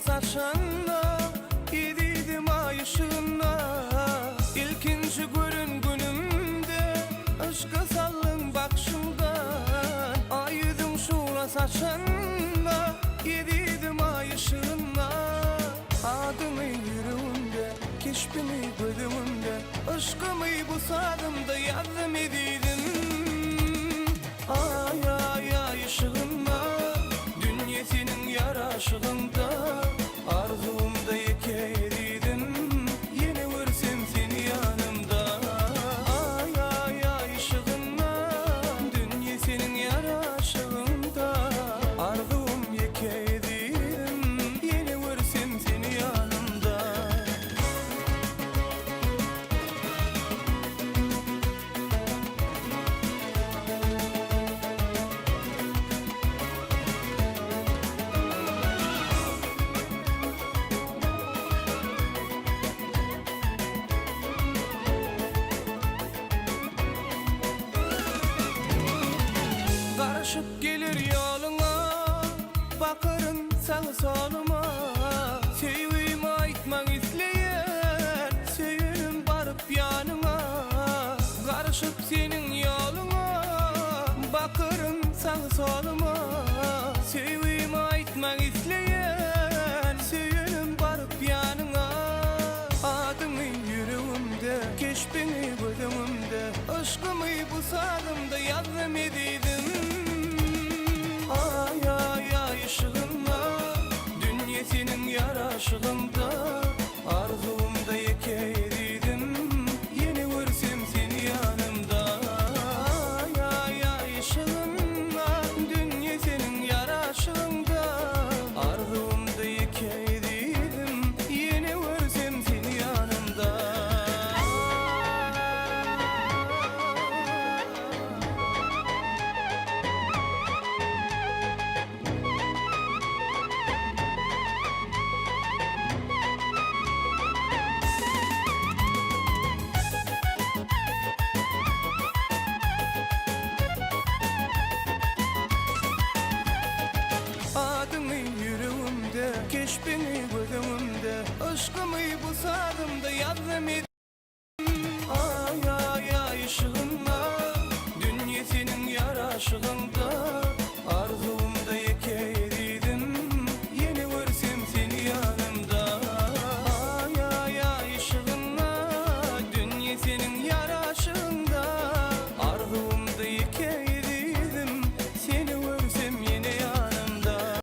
saçında Yediydim ay ışığına İlkinci görüngünümde Aşka sallın bakşımdan Ayıdım şula saçında Yediydim ay ışığına Adımı yüreğimde Keşfimi bölümümde Aşkımı bu sadımda yardım ediydim Ay ay ay ışığına Dünya senin yaraşığında Arzumda yekeydin Yine varsın seni yanımda Ay ay ay ışığına Dünya senin yaraşığında Arzum yekeydin Yine varsın seni yanımda Karışıp gelir yoluna Bakarın sağı soluma Sevgimi aytmak izleyen Söylerim barıp yanına Karışıp senin yoluna Bakarın sağı soluma Sevgimi aytmak izleyen Söylerim barıp yanına Adımı yüreğimde Keşfini bölümümde Aşkımı bu sadımda yardım ediydim Ay ay ay ışığına Dünya senin yaraşığında Arzumda yekeydin Yeni varsın seni yanımda Ay ay ay ışığına Dünya senin yaraşığında Arzumda yekeydin Yeni varsın seni yanımda Adımı yüreğimde Keşfini bölümümde Aşkımı bu sadımda yardım edin